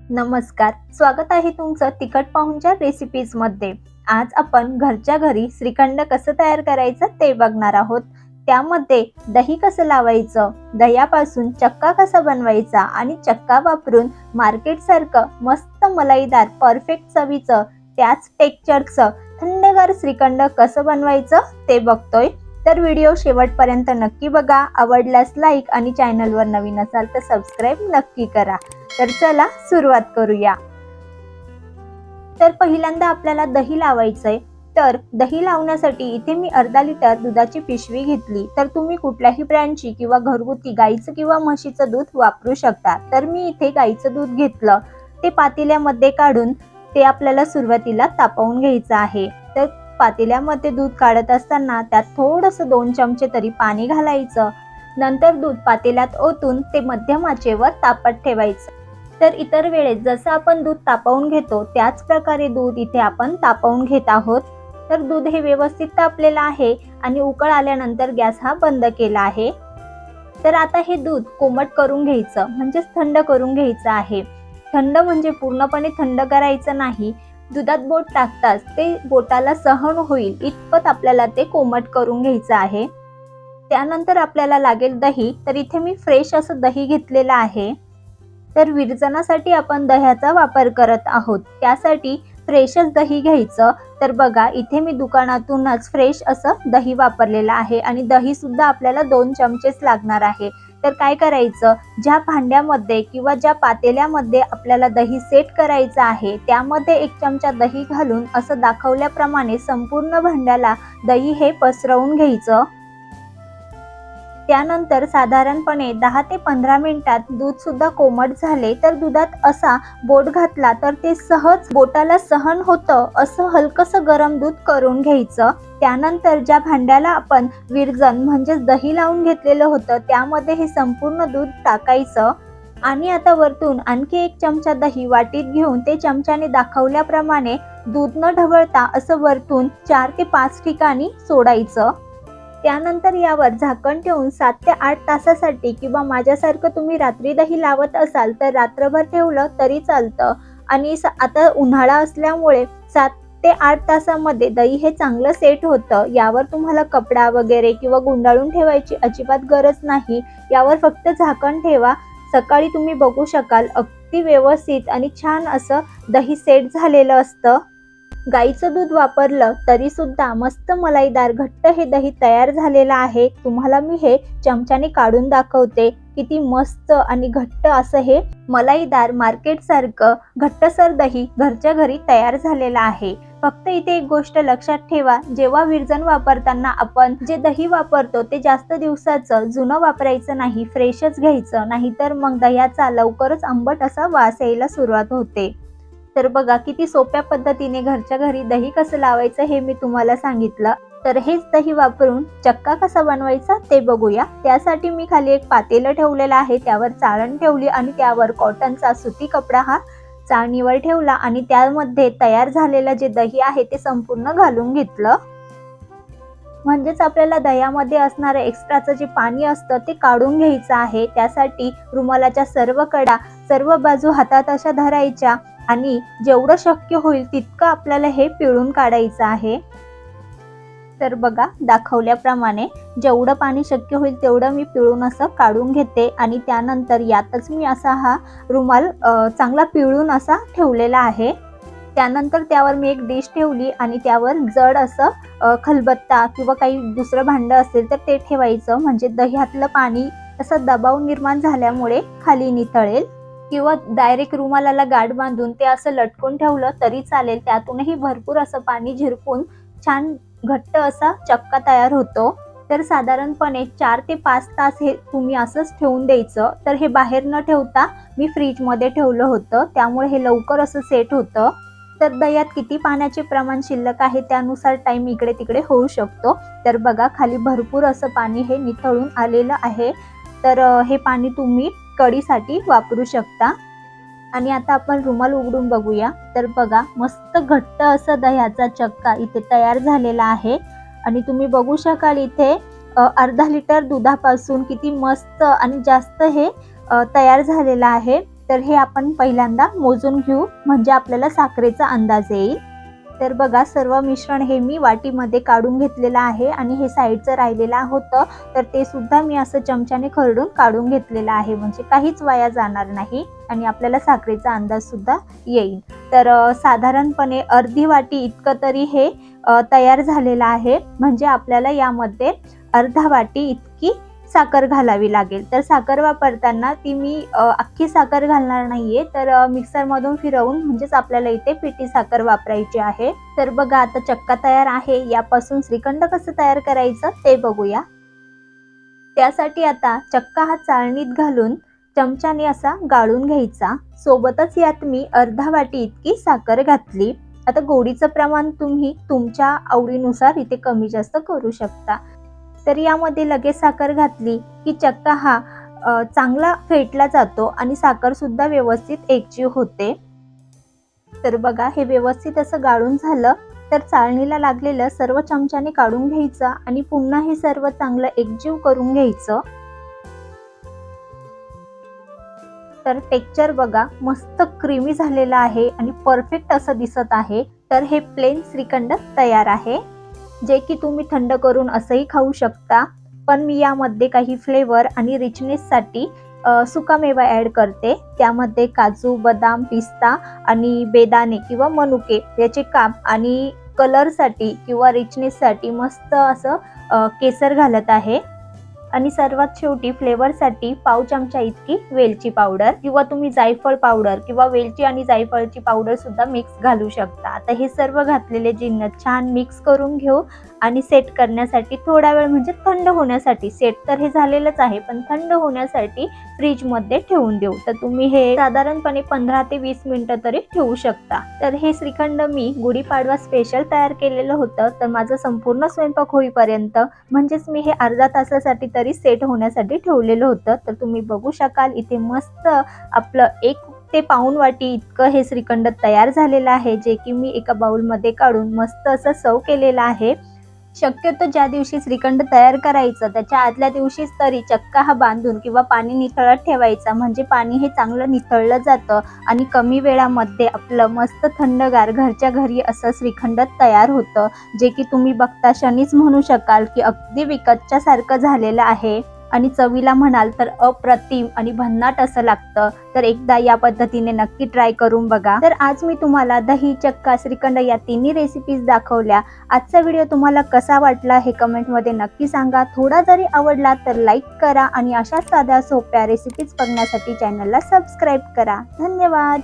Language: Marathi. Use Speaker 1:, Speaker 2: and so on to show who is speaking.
Speaker 1: नमस्कार, स्वागत आहे तुमचं तिखट पाहुणचार रेसिपीजमध्ये। आज आपण घरच्या घरी श्रीखंड कसं तयार करायचं ते बघणार आहोत। त्यामध्ये दही कसं लावायचं, दह्यापासून चक्का कसा बनवायचा आणि चक्का वापरून मार्केटसारखं मस्त मलाईदार परफेक्ट चवीचं त्याच टेक्स्चरचं थंडगार श्रीखंड कसं बनवायचं ते बघतोय। तर व्हिडिओ शेवटपर्यंत नक्की बघा। आवडल्यास लाईक आणि चॅनलवर नवीन असाल तर सबस्क्राईब नक्की करा। तर चला सुरुवात करूया। तर पहिल्यांदा आपल्याला दही लावायचंय। तर दही लावण्यासाठी इथे मी अर्धा लिटर दुधाची पिशवी घेतली। तर तुम्ही कुठल्याही ब्रँडची किंवा घरगुती गाईचं किंवा म्हशीचं दूध वापरू शकता। तर मी इथे गाईचं दूध घेतलं। ते पातेल्यामध्ये काढून ते आपल्याला सुरुवातीला तापवून घ्यायचं आहे। तर पातेल्यामध्ये दूध काढत असताना त्यात थोडंसं 2 चमचे तरी पाणी घालायचं। नंतर दूध पातेल्यात ओतून ते मध्यम आचेवर तापत ठेवायचं। तर इतर वेळेस जसं आपण दूध तापवून घेतो त्याच प्रकारे दूध इथे आपण तापवून घेत आहोत। तर दूध हे व्यवस्थित तापलेलं आहे आणि उकळ आल्यानंतर गॅस हा बंद केला आहे। तर आता हे दूध कोमट करून घ्यायचं, म्हणजे थंड करून घ्यायचं आहे। थंड म्हणजे पूर्णपणे थंड करायचं नाही, दुधात बोट टाकताच ते बोटाला सहन होईल इतपत आपल्याला ते कोमट करून घ्यायचं आहे। त्यानंतर आपल्याला लागेल दही। तर इथे मी फ्रेश असं दही घेतलेलं आहे। तर विरजणासाठी आपण दह्याचा वापर करत आहोत, त्यासाठी फ्रेशच दही घ्यायचं। तर बघा इथे मी दुकानातूनच फ्रेश असं दही वापरलेलं आहे आणि दही सुद्धा आपल्याला 2 चमचेच लागणार आहे। तर काय करायचं, ज्या भांड्यामध्ये किंवा ज्या पातेल्यामध्ये आपल्याला दही सेट करायचं आहे त्यामध्ये 1 चमचा दही घालून असं दाखवल्याप्रमाणे संपूर्ण भांड्याला दही हे पसरवून घ्यायचं। त्यानंतर साधारणपणे 10 ते 15 मिनिटात दूध सुद्धा कोमट झाले। तर दुधात असा बोट घातला तर ते सहज बोटाला सहन होतं असं हलकसं गरम दूध करून घ्यायचं। त्यानंतर ज्या भांड्याला आपण विरजण म्हणजे दही लावून घेतलेलं होतं त्यामध्ये हे संपूर्ण दूध टाकायचं आणि आता वरतून आणखी 1 चमचा दही वाटीत घेऊन ते चमच्याने दाखवल्याप्रमाणे दूध न ढवळता असं वरतून 4 ते 5 ठिकाणी सोडायचं। त्यानंतर यावर झाकण ठेवून 7 ते 8 तासासाठी किंवा माझ्यासारखं तुम्ही रात्री दही लावत असाल तर रात्रभर ठेवलं तरी चालतं। आणि आता उन्हाळा असल्यामुळे 7 ते 8 तासामध्ये दही हे चांगलं सेट होतं। यावर तुम्हाला कपडा वगैरे किंवा गुंडाळून ठेवायची अजिबात गरज नाही, यावर फक्त झाकण ठेवा। सकाळी तुम्ही बघू शकाल अगदी व्यवस्थित आणि छान असं दही सेट झालेलं असतं। गाईचं दूध वापरलं तरी सुद्धा मस्त मलाईदार घट्ट हे दही तयार झालेलं आहे। तुम्हाला मी हे चमच्याने काढून दाखवते, किती मस्त आणि घट्ट असं हे मलाईदार मार्केट सारखं घट्टसर दही घरच्या घरी तयार झालेलं आहे। फक्त इथे एक गोष्ट लक्षात ठेवा, जेव्हा विरजण वापरताना आपण जे दही वापरतो ते जास्त दिवसाचं जुनं वापरायचं नाही, फ्रेशच घ्यायचं, नाहीतर मग दह्याचा लवकरच आंबट असा वास यायला सुरुवात होते। तर बघा किती सोप्या पद्धतीने घरच्या घरी दही कसं लावायचं हे मी तुम्हाला सांगितलं। तर हेच दही वापरून चक्का कसा बनवायचा ते बघूया। त्यासाठी मी खाली एक पातेलं ठेवलेलं आहे, त्यावर चाळण ठेवली आणि त्यावर कॉटनचा सुती कपडा हा चाळणीवर ठेवला आणि त्यामध्ये तयार झालेलं जे दही आहे ते संपूर्ण घालून घेतलं। म्हणजेच आपल्याला दह्यामध्ये असणारं एक्स्ट्राचं जे पाणी असतं ते काढून घ्यायचं आहे। त्यासाठी रुमालाच्या सर्व कडा सर्व बाजू हातात अशा धरायच्या आणि जेवढं शक्य होईल तितकं आपल्याला हे पिळून काढायचं आहे। तर बघा दाखवल्याप्रमाणे जेवढं पाणी शक्य होईल तेवढं मी पिळून असं काढून घेते आणि त्यानंतर यातच मी असा हा रुमाल चांगला पिळून असा ठेवलेला आहे। त्यानंतर त्यावर मी एक डिश ठेवली आणि त्यावर जड असं खलबत्ता किंवा काही दुसरं भांडं असेल तर ते ठेवायचं, म्हणजे दह्यातलं पाणी असं दबाव निर्माण झाल्यामुळे खाली निथळेल। किंवा डायरेक्ट रुमालाला गाठ बांधून ते असं लटकून ठेवलं तरी चालेल, त्यातूनही भरपूर असं पाणी झिरपून छान घट्ट असा चक्का तयार होतो। तर साधारणपणे 4 ते 5 तास हे तुम्ही असंच ठेवून द्यायचं। तर हे बाहेर न ठेवता मी फ्रीजमध्ये ठेवलं होतं, त्यामुळे हे लवकर असं सेट होतं। तर दह्यात किती पाण्याचे प्रमाण शिल्लक आहे त्यानुसार टाइम इकडे तिकडे होऊ शकतो। तर बघा खाली भरपूर असं पाणी हे निथळून आलेलं आहे। तर हे पाणी तुम्ही कढीसाठी वापरू शकता। आणि आता आपण रुमाल उघडून बघूया। तर बघा मस्त घट्ट असं दह्याचा चक्का इथे तयार झालेला आहे आणि तुम्ही बघू शकाल इथे अर्धा लिटर दुधापासून किती मस्त आणि जास्त हे तयार झालेलं आहे। तर हे आपण पहिल्यांदा मोजून घेऊ, म्हणजे आपल्याला साखरेचा अंदाज येईल. तर बघा, सर्व मिश्रण हे मी वाटीमध्ये काढून घेतलेलं आहे आणि हे साईडचं राहिलेलं होतं तर ते सुद्धा मी असं चमच्याने खरडून काढून घेतलेलं आहे, म्हणजे काहीच वाया जाणार नाही आणि आपल्याला साखरेचा अंदाज सुद्धा येईल. तर साधारणपणे अर्धी वाटी इतकं तरी हे तयार झालेलं आहे, म्हणजे आपल्याला यामध्ये अर्धा वाटी इतकी साखर घालावी लागेल. तर साखर वापरताना ती मी अख्खी साखर घालणार नाहीये, तर मिक्सरमधून फिरवून म्हणजेच आपल्याला इथे पिठी साखर वापरायची आहे. तर बघा, आता चक्का तयार आहे. यापासून श्रीखंड कसं तयार करायचं ते बघूया. त्यासाठी आता चक्का हा चाळणीत घालून चमच्याने असा गाळून घ्यायचा. सोबतच यात मी अर्धा वाटी इतकी साखर घातली. आता गोडीचं प्रमाण तुम्ही तुमच्या आवडीनुसार इथे कमी जास्त करू शकता. तर यामध्ये लगेच साखर घातली की चक्का हा चांगला फेटला जातो आणि साखर सुद्धा व्यवस्थित एकजीव होते. तर बघा, हे व्यवस्थित असं गाळून झालं तर चाळणीला लागलेलं सर्व चमच्याने काढून घ्यायचं आणि पुन्हा हे सर्व चांगलं एकजीव करून घ्यायचं. तर टेक्स्चर बघा, मस्त क्रीमी झालेलं आहे आणि परफेक्ट असं दिसत आहे. तर हे प्लेन श्रीखंड तयार आहे, जे की तुम्ही थंड करून असंही खाऊ शकता. पण मी यामध्ये काही फ्लेवर आणि रिचनेससाठी सुकामेवा ॲड करते. त्यामध्ये काजू, बदाम, पिस्ता आणि बेदाणे किंवा मनुके याचे काप आणि कलरसाठी किंवा रिचनेससाठी मस्त असं केसर घालत आहे. आणि सर्वात शेवटी फ्लेवरसाठी पाव चमचा इतकी वेलची पावडर किंवा तुम्ही जायफळ पावडर किंवा वेलची आणि जायफळची पावडर सुद्धा मिक्स घालू शकता. आता हे सर्व घातलेले जिन्नस छान मिक्स करून घेऊ आणि सेट करण्यासाठी थोडा वेळ, म्हणजे थंड होण्यासाठी, सेट तर हे झालेलंच आहे पण थंड होण्यासाठी फ्रीजमध्ये ठेवून देऊ. तर तुम्ही हे साधारणपणे 15 ते 20 मिनिटं तरी ठेवू शकता. तर हे श्रीखंड मी गुढीपाडवा स्पेशल तयार केलेलं होतं. तर माझं संपूर्ण स्वयंपाक होईपर्यंत, म्हणजेच मी हे अर्धा तासासाठी तरी सेट होण्यासाठी ठेवलेलं होतं. तर तुम्ही बघू शकाल इथे मस्त आपलं 1 ते पाऊण वाटी इतकं हे श्रीखंड तयार झालेलं आहे, जे की मी एका बाउलमध्ये काढून मस्त असं सर्व केलेलं आहे. शक्यतो ज्या दिवशी श्रीखंड तयार करायचं त्याच्या आदल्या दिवशीच तरी चक्का हा बांधून किंवा पाणी निथळत ठेवायचा, म्हणजे पाणी हे चांगलं निथळलं जातं आणि कमी वेळामध्ये आपलं मस्त थंडगार घरच्या घरी असं श्रीखंड तयार होतं, जे की तुम्ही बघता क्षणीच म्हणू शकाल की अगदी विकतच्या सारखं झालेलं आहे आणि चवीला म्हणाल तर अप्रतिम आणि भन्नाट असं लागतं. तर एकदा या पद्धतीने नक्की ट्राय करून बघा. तर आज मी तुम्हाला दही, चक्का, श्रीखंड या तिन्ही रेसिपीज दाखवल्या. आजचा व्हिडिओ तुम्हाला कसा वाटला हे कमेंटमध्ये नक्की सांगा. थोडा जरी आवडला तर लाईक करा आणि अशा साध्या सोप्या रेसिपीज बघण्यासाठी चॅनलला सबस्क्राईब करा. धन्यवाद.